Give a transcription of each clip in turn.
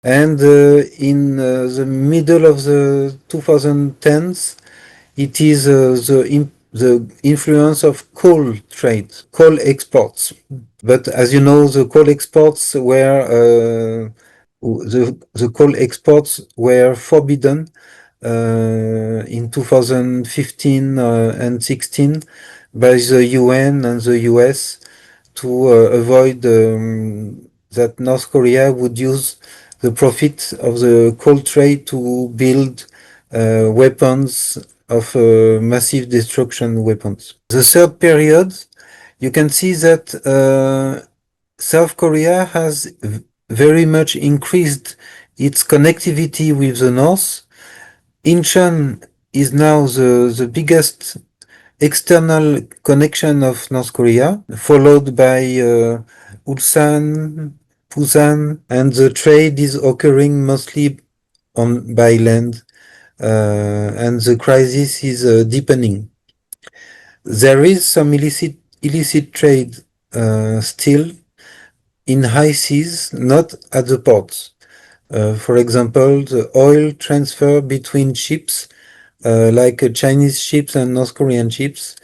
And in the middle of the 2010s, it is the influence of coal trade, coal exports. But as you know, the coal exports were the coal exports were forbidden in 2015 and 16 by the UN and the US to avoid that North Korea would use the profit of the coal trade to build weapons of massive destruction weapons. The third period, you can see that South Korea has very much increased its connectivity with the North. Incheon is now the biggest external connection of North Korea, followed by Ulsan, Busan, and the trade is occurring mostly by land, and the crisis is deepening. There is some illicit trade still in high seas, not at the ports. For example, the oil transfer between ships, like Chinese ships and North Korean ships.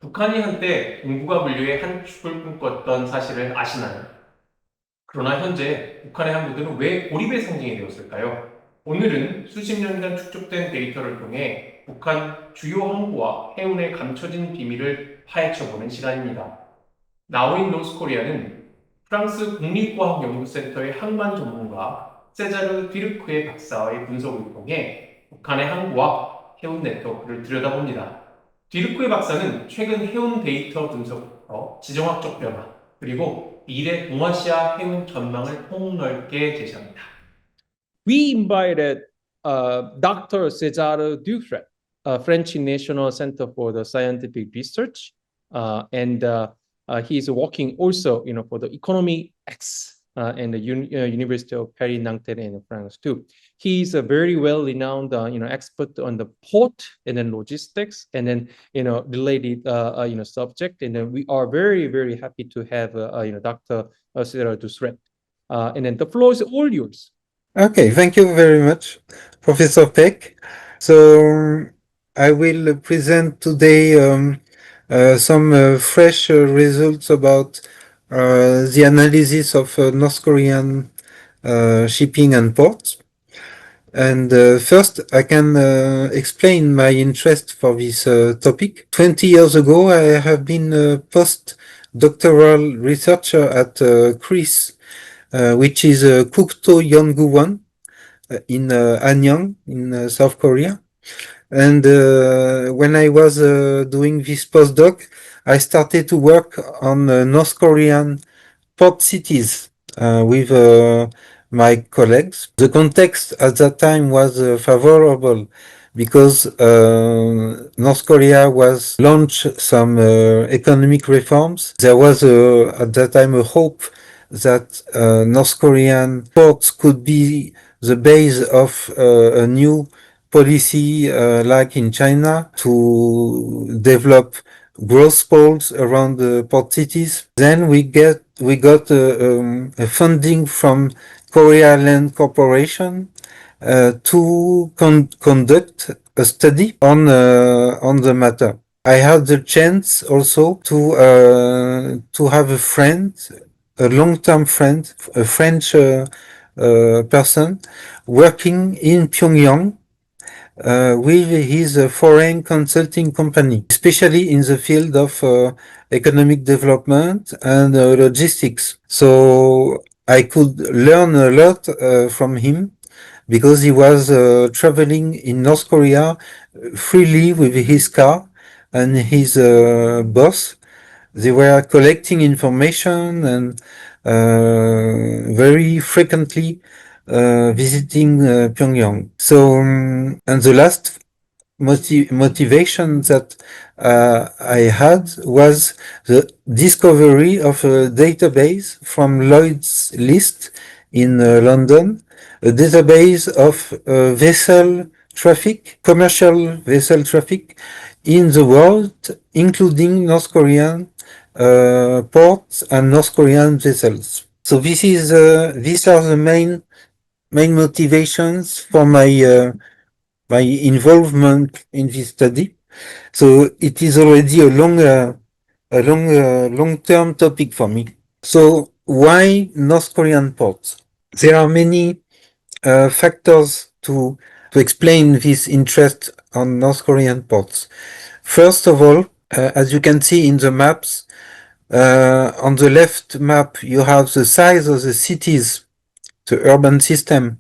북한이 한때 동북아 분류의 한 축을 꿈꿨던 사실을 아시나요? 그러나 현재 북한의 항구들은 왜 고립의 상징이 되었을까요? 오늘은 수십 년간 축적된 데이터를 통해 북한 주요 항구와 해운의 감춰진 비밀을 파헤쳐보는 시간입니다. Now in North Korea는 프랑스 국립과학연구센터의 항만 전문가 세자르 디르크의 박사의 분석을 통해 북한의 항구와 해운 네트워크를 들여다봅니다. 디르크의 박사는 최근 해운 데이터 분석부터 지정학적 변화, 그리고 미래 동아시아 해운 전망을 폭넓게 제시합니다. We invited Dr. César Dufresne, French National Center for the Scientific Research, and he is working also, for the Economy X and the University of Paris Nanterre in France too. He's a very well-renowned, expert on the port and then logistics and then, related, subject. And then we are very, very happy to have, Dr. César Dufresne. And then the floor is all yours. Okay, thank you very much, Professor Peck. So I will present today some fresh results about the analysis of North Korean shipping and ports. And first, I can explain my interest for this topic. 20 years ago, I have been a postdoctoral researcher at CRIS, which is Kukto Yongguwon in Anyang in South Korea. And when I was doing this postdoc, I started to work on North Korean port cities with my colleagues. The context at that time was favorable because North Korea was launched some economic reforms. There was at that time a hope that North Korean ports could be the base of a new policy like in China to develop growth poles around the port cities. Then we got a funding from Korea Land Corporation to conduct a study on the matter. I had the chance also to have a friend, a long-term friend, a French person working in Pyongyang with his foreign consulting company, especially in the field of economic development and logistics. So I could learn a lot from him because he was traveling in North Korea freely with his car and his boss. They were collecting information and very frequently visiting Pyongyang. So, and the last motivation that I had was the discovery of a database from Lloyd's List in London, a database of vessel traffic, commercial vessel traffic in the world, including North Korean ports and North Korean vessels. So these are the main motivations for my involvement in this study. So it is already a long-term topic for me. So why North Korean ports? There are many factors to explain this interest on North Korean ports. First of all, as you can see in the maps, on the left map you have the size of the cities, the urban system,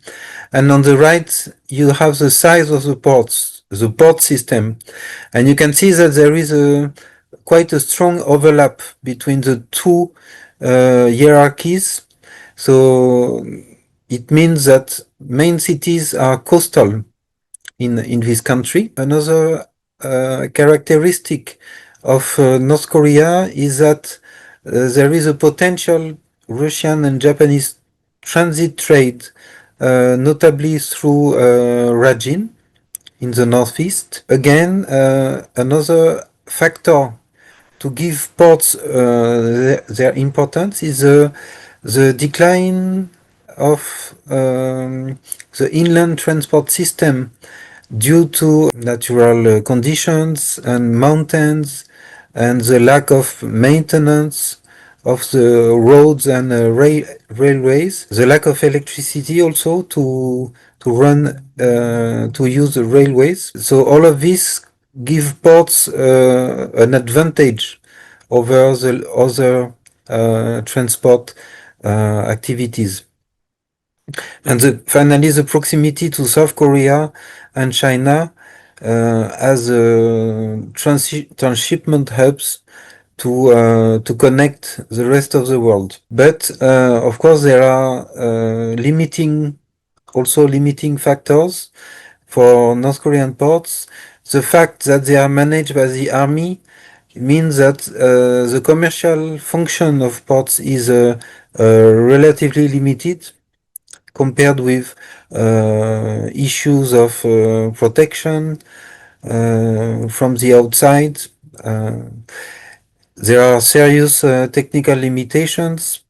and on the right you have the size of the ports, the port system, and you can see that there is quite a strong overlap between the two hierarchies. So it means that main cities are coastal in this country. Another characteristic of North Korea is that there is a potential Russian and Japanese transit trade, notably through Rajin in the northeast. Again, another factor to give ports their importance is the decline of the inland transport system due to natural conditions and mountains and the lack of maintenance of the roads and railways, the lack of electricity also to run to use the railways. So all of this give ports an advantage over the other transport activities. And finally, the proximity to South Korea and China as transshipment hubs to connect the rest of the world. But of course, there are limiting factors for North Korean ports. The fact that they are managed by the army means that the commercial function of ports is relatively limited compared with issues of protection from the outside. There are serious technical limitations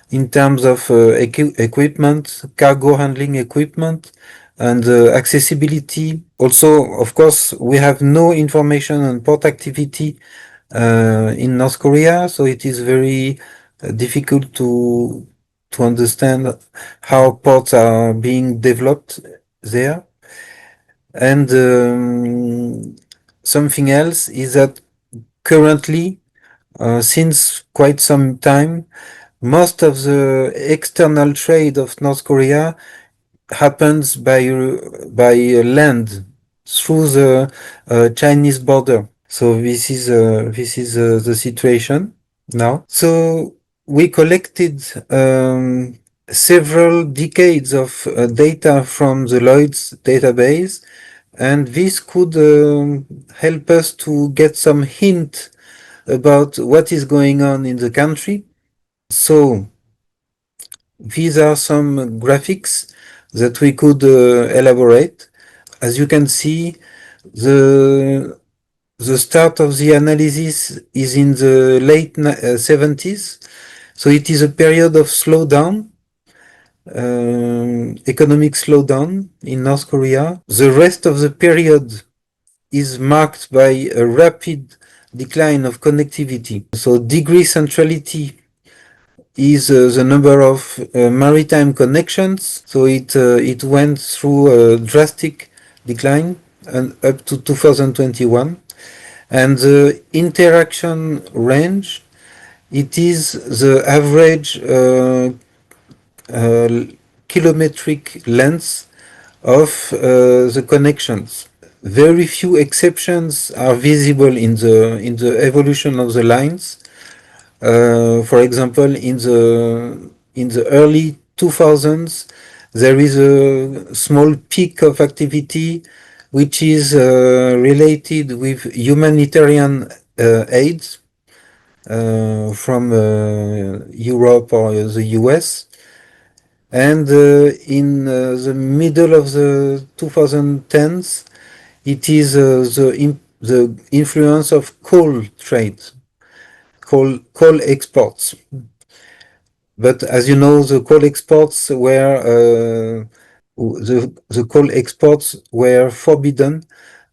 in terms of equipment, cargo handling equipment, and accessibility. Also, of course, we have no information on port activity in North Korea, so it is very difficult to understand how ports are being developed there. And something else is that currently, since quite some time, most of the external trade of North Korea happens by land through the Chinese border. So this is the situation now. So we collected several decades of data from the Lloyd's database, and this could help us to get some hint about what is going on in the country. So these are some graphics that we could elaborate. As you can see, the start of the analysis is in the late 70s. So it is a period of slowdown, economic slowdown in North Korea. The rest of the period is marked by a rapid decline of connectivity. So degree centrality is the number of maritime connections. So it went through a drastic decline and up to 2021. And the interaction range, it is the average kilometric length of the connections. Very few exceptions are visible in the evolution of the lines. For example, in the early 2000s, there is a small peak of activity which is related with humanitarian aid from Europe or the US. And in the middle of the 2010s, it is the influence of coal trade, coal exports. But as you know, the coal exports were the coal exports were forbidden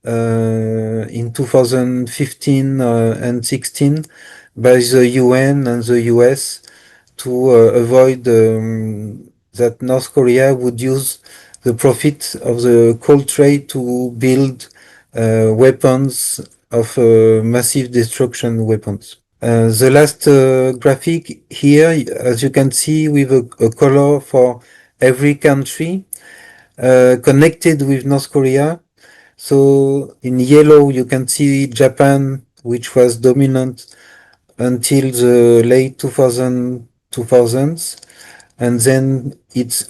in 2015 and 16 by the UN and the US to avoid that North Korea would use the profit of the coal trade to build weapons of massive destruction weapons. The last graphic here, as you can see, with a color for every country connected with North Korea. So in yellow, you can see Japan, which was dominant until the late 2000s, and then its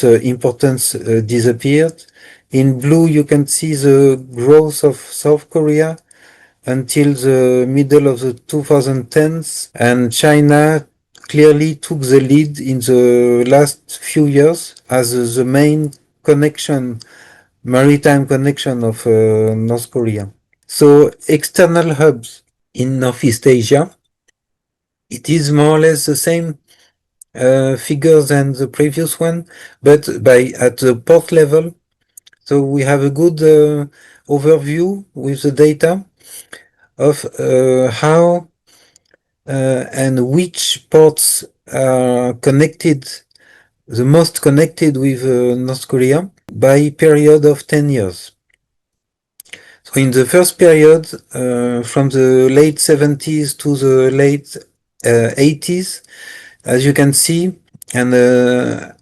importance disappeared. In blue, you can see the growth of South Korea until the middle of the 2010s, and China clearly took the lead in the last few years as the main connection, maritime connection of North Korea. So external hubs in Northeast Asia, it is more or less the same figure than the previous one, but at the port level. So we have a good overview with the data of how and which ports are connected, the most connected with North Korea by period of 10 years. So in the first period, from the late 70s to the late 80s, as you can see, and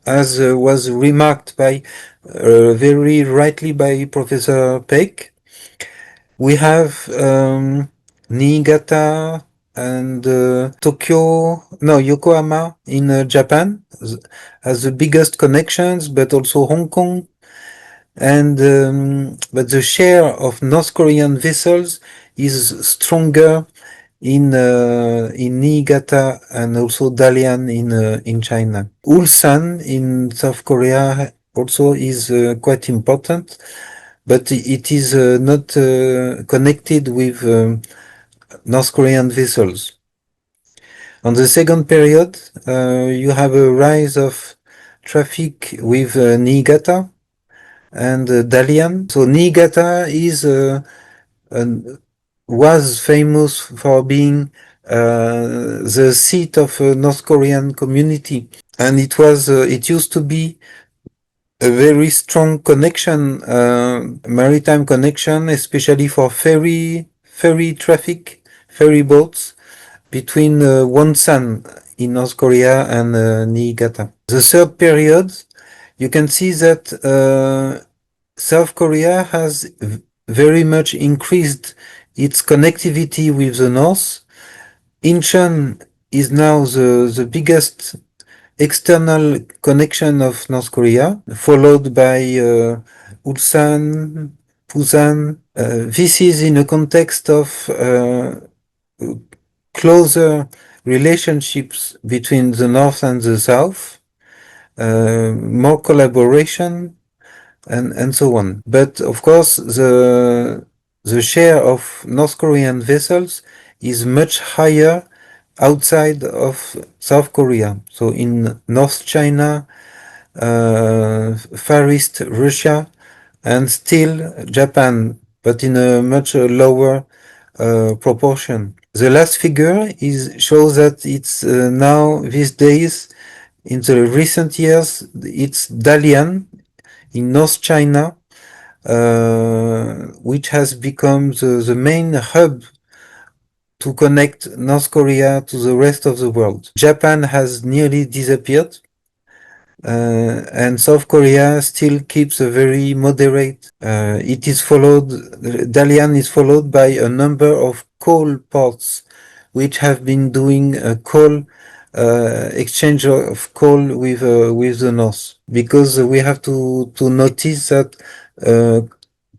as was remarked by very rightly by Professor Peck, we have Niigata and Yokohama in Japan as the biggest connections, but also Hong Kong. And but the share of North Korean vessels is stronger in Niigata and also Dalian in China. Ulsan in South Korea also is quite important, but it is not connected with North Korean vessels. On the second period, you have a rise of traffic with Niigata and Dalian. So Niigata was famous for being the seat of a North Korean community, and it used to be a very strong connection, maritime connection, especially for ferry traffic, ferry boats between Wonsan in North Korea and Niigata. The third period, you can see that South Korea has very much increased its connectivity with the north. Incheon is now the biggest external connection of North Korea, followed by Ulsan, Busan. This is in a context of closer relationships between the North and the South, more collaboration, and so on. But of course, the share of North Korean vessels is much higher outside of South Korea. So in North China, Far East Russia, and still Japan, but in a much lower proportion. The last figure shows that it's now these days, in the recent years, it's Dalian in North China, which has become the main hub to connect North Korea to the rest of the world. Japan has nearly disappeared, and South Korea still keeps a very moderate. Dalian is followed by a number of coal ports, which have been doing a coal exchange of coal with the north, because we have to notice that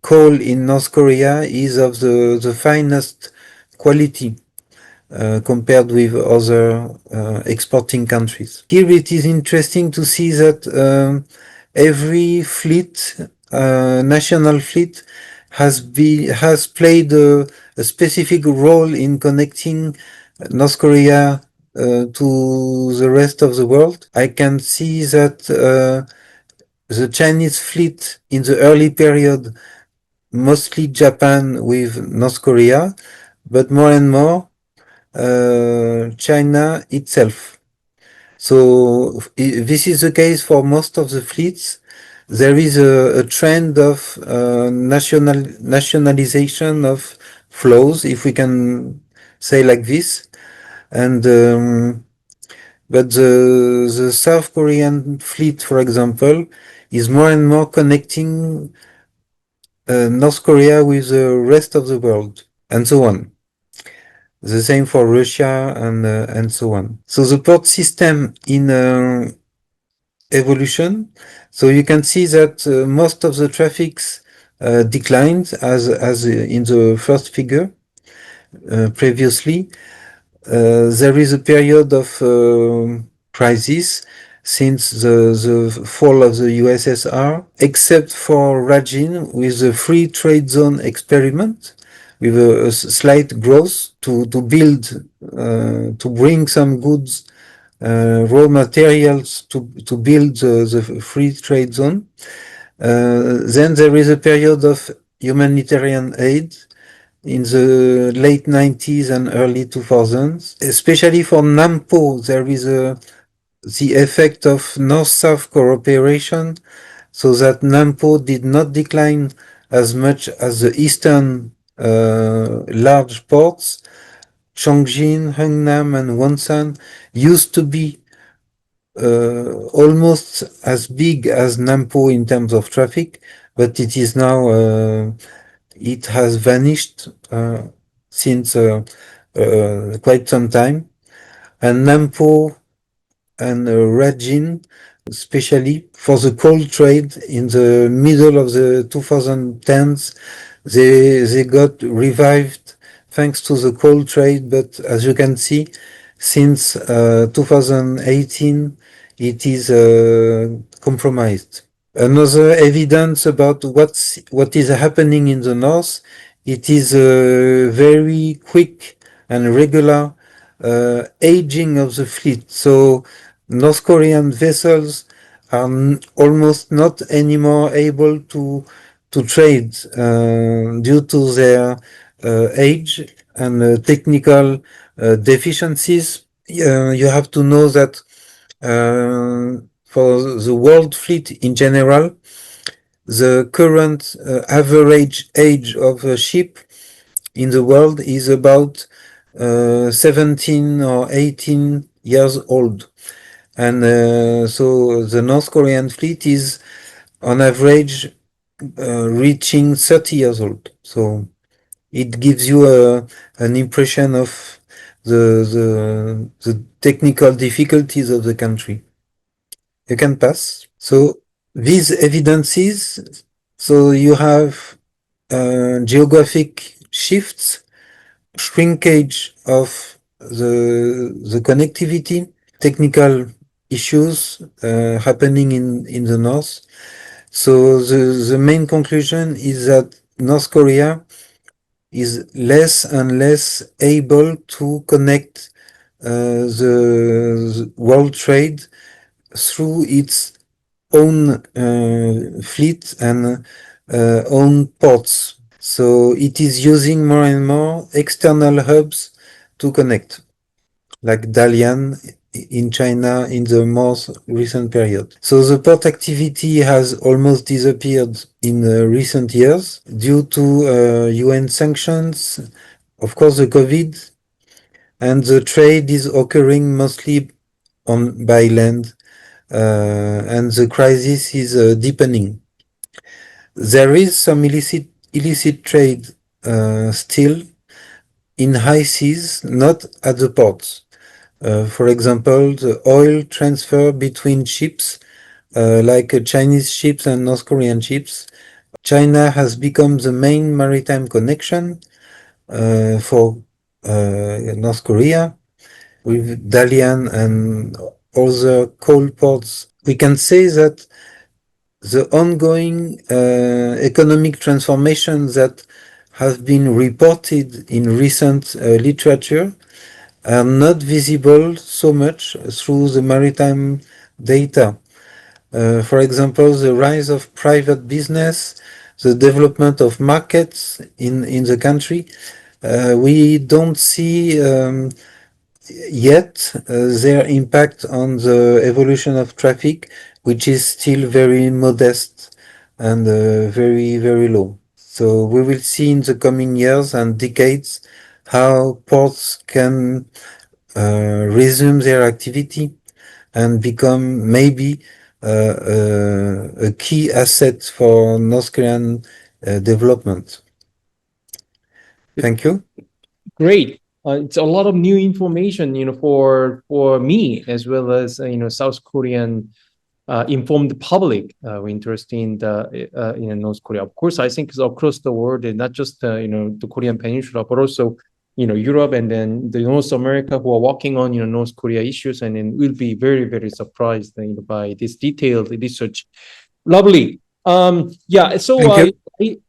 coal in North Korea is of the finest quality. compared with other exporting countries. Here it is interesting to see that every fleet, national fleet, has played a specific role in connecting North Korea to the rest of the world. I can see that the Chinese fleet in the early period, mostly Japan with North Korea, but more and more China itself. So this is the case for most of the fleets. There is a trend of nationalization of flows, if we can say like this. And but the South Korean fleet, for example, is more and more connecting North Korea with the rest of the world, and so on. The same for Russia and so on. So the port system in evolution. So you can see that most of the traffics declined as in the first figure previously. There is a period of crisis since the fall of the USSR, except for Rajin with the free trade zone experiment, with a slight growth to build, to bring some goods, raw materials to build the free trade zone. Then there is a period of humanitarian aid in the late 90s and early 2000s. Especially for Nampo, there is the effect of North-South cooperation, so that Nampo did not decline as much as the eastern large ports. Chongjin, Hungnam, and Wonsan used to be almost as big as Nampo in terms of traffic, but it is now it has vanished since quite some time. And Nampo and Rajin, especially for the coal trade in the middle of the 2010s, they got revived thanks to the coal trade, but as you can see, since 2018, it is compromised. Another evidence about what is happening in the north, it is a very quick and regular aging of the fleet. So North Korean vessels are almost not anymore able to trade due to their age and technical deficiencies. You have to know that for the world fleet in general, the current average age of a ship in the world is about 17 or 18 years old. And so the North Korean fleet is on average reaching 30 years old. So it gives you an impression of the technical difficulties of the country. You can pass. So these evidences, so you have geographic shifts, shrinkage of the connectivity, technical issues happening in the north. So the main conclusion is that North Korea is less and less able to connect the world trade through its own fleet and own ports. So it is using more and more external hubs to connect, like Dalian in China in the most recent period. So the port activity has almost disappeared in recent years due to UN sanctions, of course the COVID, and the trade is occurring mostly by land, and the crisis is deepening. There is some illicit trade still in high seas, not at the ports. For example, the oil transfer between ships, like Chinese ships and North Korean ships. China has become the main maritime connection for North Korea, with Dalian and other coal ports. We can say that the ongoing economic transformations that have been reported in recent literature are not visible so much through the maritime data. For example, the rise of private business, the development of markets in the country. We don't see yet their impact on the evolution of traffic, which is still very modest and very, very low. So we will see in the coming years and decades how ports can resume their activity and become maybe a key asset for North Korean development. Thank you. Great. It's a lot of new information, for me as well as South Korean informed public interested in North Korea. Of course, I think it's across the world, and not just the Korean Peninsula, but also Europe and then the North America who are working on North Korea issues, and then will be very, very surprised by this detailed research. Lovely. Yeah. So Thank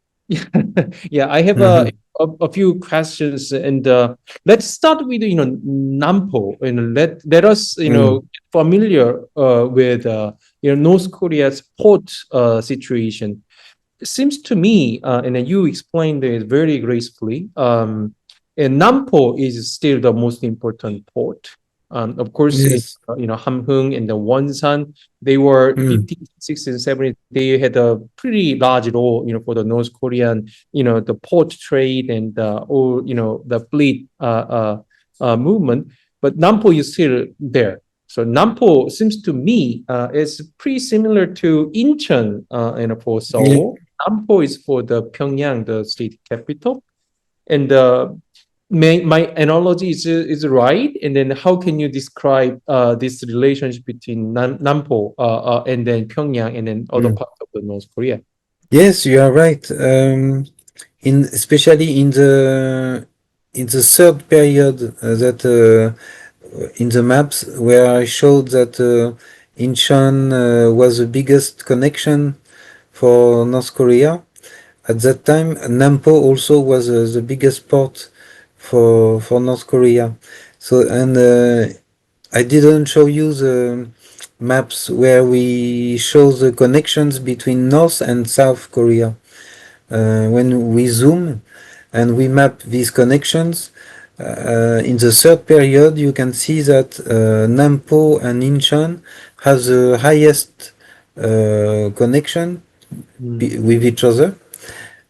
yeah, I have a few questions, and let's start with Nampo, and let us familiar with North Korea's port situation. It seems to me, and you explained it very gracefully, and Nampo is still the most important port. Of course, Yes. Hamhung and the Wonsan, they were 50s, 60s, 70s. They had a pretty large role, for the North Korean, the port trade and all, the fleet movement. But Nampo is still there. So Nampo seems to me is pretty similar to Incheon, for Seoul. Nampo is for the Pyongyang, the state capital, and my analogy is right, and then how can you describe this relationship between Nampo and then Pyongyang and then other parts of the North Korea? Yes, you are right. Especially in the third period that in the maps where I showed that Incheon was the biggest connection for North Korea. At that time, Nampo also was the biggest port for North Korea. So, and I didn't show you the maps where we show the connections between North and South Korea. When we zoom and we map these connections, in the third period, you can see that Nampo and Incheon have the highest connection with each other.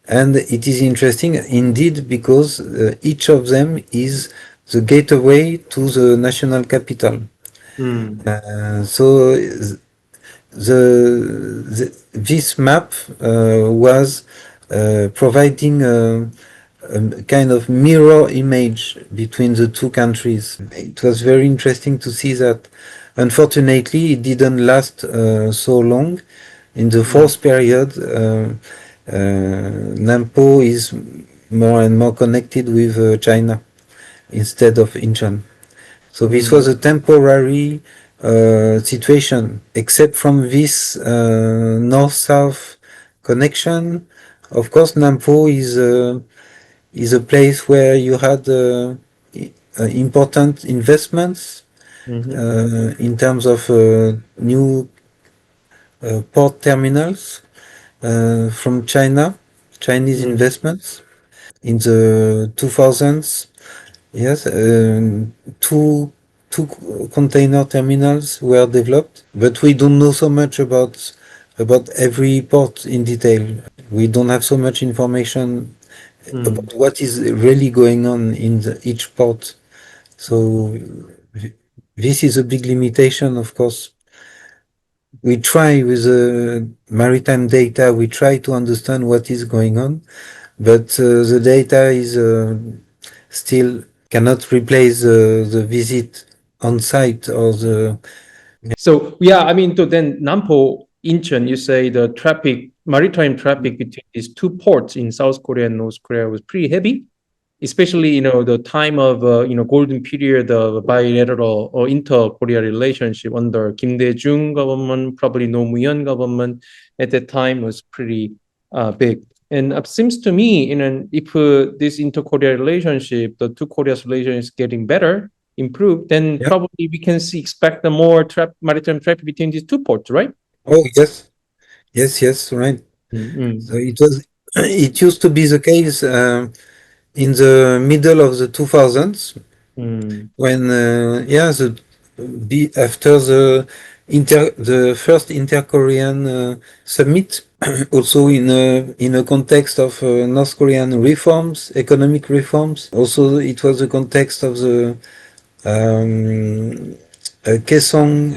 And it is interesting indeed because each of them is the gateway to the national capital. So this map was providing a kind of mirror image between the two countries. It was very interesting to see that. Unfortunately, it didn't last so long. In the fourth period, Nampo is more and more connected with China instead of Incheon. So this was a temporary situation. Except from this north-south connection, of course, Nampo is a place where you had important investments in terms of new port terminals from China, Chinese investments in the 2000s. Yes, two container terminals were developed, but we don't know so much about every port in detail. We don't have so much information about what is really going on in each port. So this is a big limitation, of course. We try with the maritime data, we try to understand what is going on, but the data is still cannot replace the visit on site or the. So yeah, I mean, so then Nampo, Incheon, you say the maritime traffic between these two ports in South Korea and North Korea was pretty heavy. especially the time of golden period of bilateral or inter-Korea relationship under Kim Dae-jung government, probably Roh Moo-hyun government at that time was pretty big. And it seems to me, if this inter-Korea relationship, the two Korea's relationship is getting better, improved, then Yeah. probably we can expect a more maritime traffic between these two ports, right? Oh, yes. Yes, right. Mm-hmm. So it used to be the case in the middle of the 2000s when, after the first inter-Korean summit, also in a context of North Korean reforms, economic reforms. Also, it was the context of the Kaesong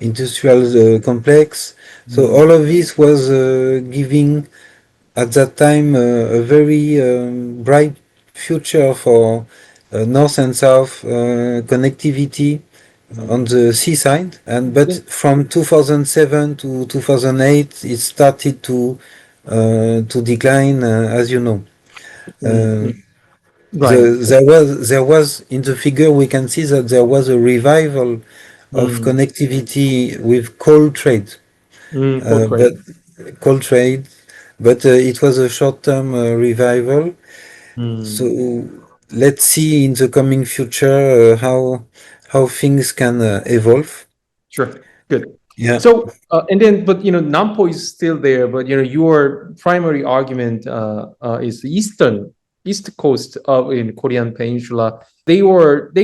industrial complex. So all of this was giving at that time a very bright future for north and south connectivity on the seaside. But from 2007 to 2008, it started to decline, as you know. Right. There was in the figure we can see that there was a revival of connectivity with coal trade, but coal trade, but it was a short-term revival. So let's see in the coming future how things can evolve. Sure. Good. Yeah. So, and then, but Nampo is still there, but your primary argument is the east coast of in Korean Peninsula. They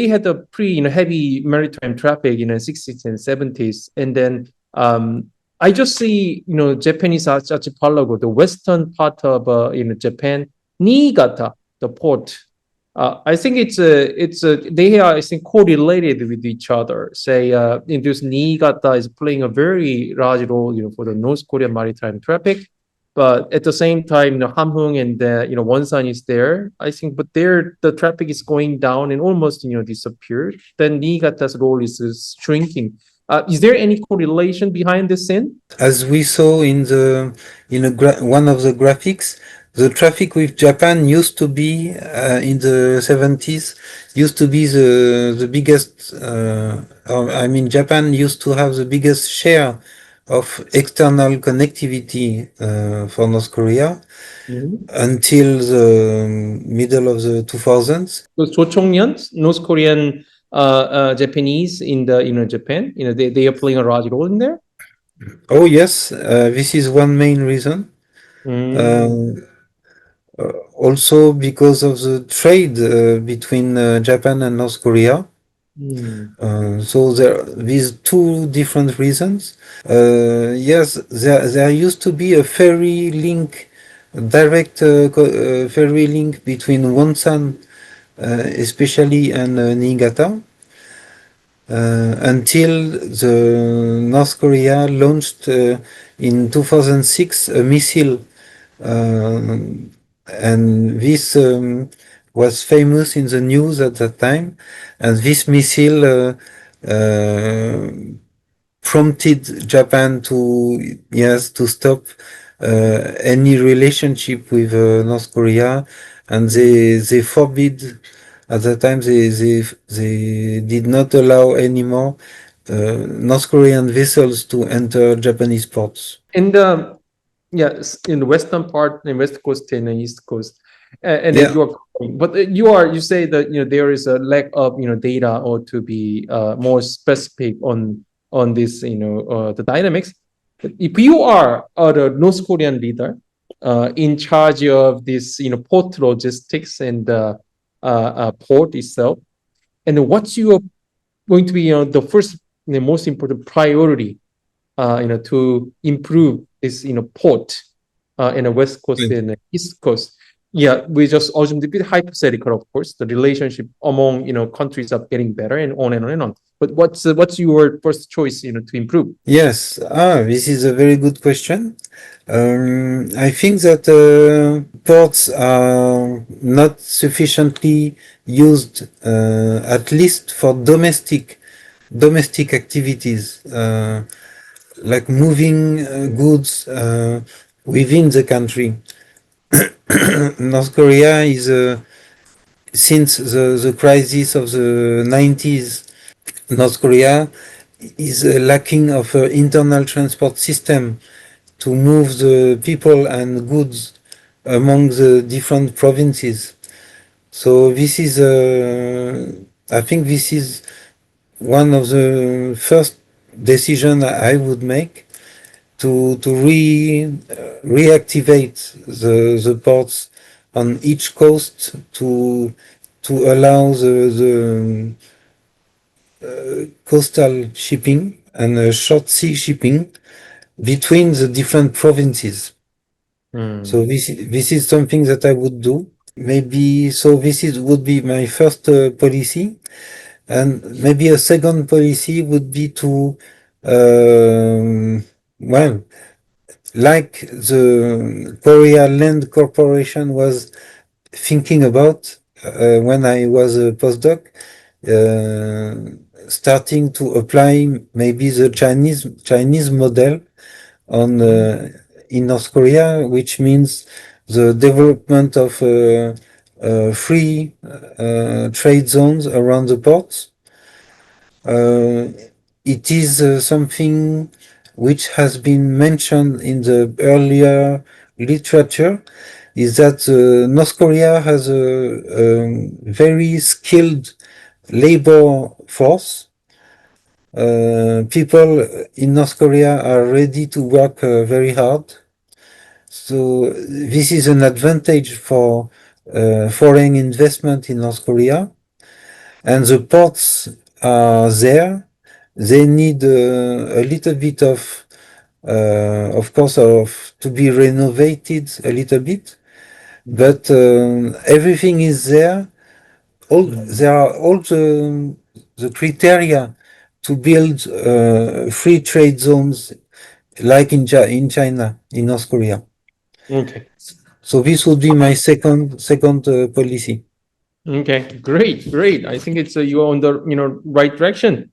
had a pretty heavy maritime traffic in the 60s and 70s, and then I just see Japanese archipelago, the western part of Japan, Niigata, the port. I think they are, I think, correlated with each other. Say, in this Niigata is playing a very large role, for the North Korean maritime traffic. But at the same time, Hamhung and Wonsan is there. I think, but there the traffic is going down and almost disappeared. Then Niigata's role is shrinking. Is there any correlation behind this scene? As we saw in one of the graphics, the traffic with Japan used to be in the 70s used to be the biggest. Japan used to have the biggest share of external connectivity for North Korea until the middle of the 2000s. So Jochongyeon, North Korean Japanese in the Japan, they are playing a large role in there. Oh yes, this is one main reason. Also because of the trade between Japan and North Korea. So these two different reasons. Yes, there used to be a ferry link, direct ferry link between Wonsan, especially, and Niigata. Until the North Korea launched in 2006 a missile, and this was famous in the news at that time. And this missile prompted Japan to stop any relationship with North Korea, and they forbid. At that time, they did not allow anymore North Korean vessels to enter Japanese ports. In the in the western part, in West Coast and the East Coast, and then you say that there is a lack of data or to be more specific on this the dynamics. If you are the North Korean leader in charge of this port logistics and port itself, and what's going to be the first most important priority to improve this port in the West Coast and the East Coast. Yeah, we just assumed a bit hypothetical, of course. The relationship among countries are getting better and on and on and on. But what's your first choice to improve? Yes, this is a very good question. I think that ports are not sufficiently used, at least for domestic activities, like moving goods within the country. North Korea is since the crisis of the 90s, North Korea is lacking of internal transport system to move the people and goods among the different provinces. So this is, I think this is one of the first decision I would make to reactivate the ports on each coast to allow the coastal shipping and short sea shipping between the different provinces. So this is something that I would do. Maybe so. This is would be my first policy, and maybe a second policy would be to, well, like the Korea Land Corporation was thinking about when I was a postdoc, starting to apply maybe the Chinese model on in North Korea, which means the development of free trade zones around the ports. It is something which has been mentioned in the earlier literature, is that North Korea has a very skilled labor force. People in North Korea are ready to work very hard. So this is an advantage for foreign investment in North Korea. And the ports are there. They need a little bit of course, to be renovated a little bit. But everything is there. There are all the criteria to build free trade zones like in China, in North Korea. Okay. So this would be my second policy. Okay, great. I think it's you're on the right direction.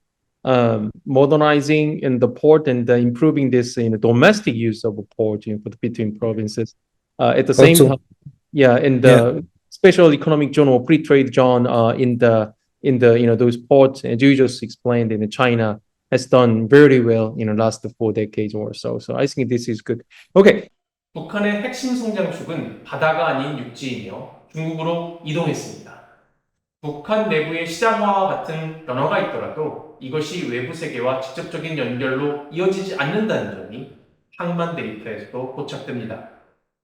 Modernizing in the port and improving this domestic use of a port for the between provinces. At the same Also, time, yeah, in the special economic zone or free trade zone, in the those ports, as you just explained, in China has done very well in the last 4 decades or so. So I think this is good. Okay. 북한의 핵심 성장축은 바다가 아닌 육지이며 중국으로 이동했습니다. 북한 내부의 시장화와 같은 변화가 있더라도 이것이 외부 세계와 직접적인 연결로 이어지지 않는다는 점이 항만 데이터에서도 포착됩니다.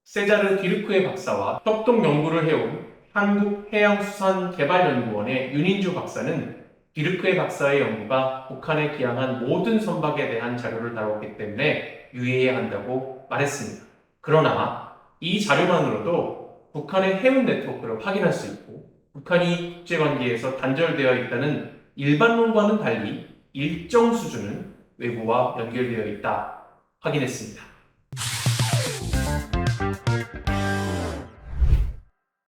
세자르 디르크의 박사와 협동 연구를 해온 한국해양수산개발연구원의 윤인주 박사는 디르크의 박사의 연구가 북한에 기항한 모든 선박에 대한 자료를 다뤘기 때문에 유의해야 한다고 말했습니다. 그러나 이 자료만으로도 북한의 해운 네트워크를 확인할 수 있고 북한이 국제관계에서 단절되어 있다는 일반론과는 달리 일정 수준은 외부와 연결되어 있다 확인했습니다.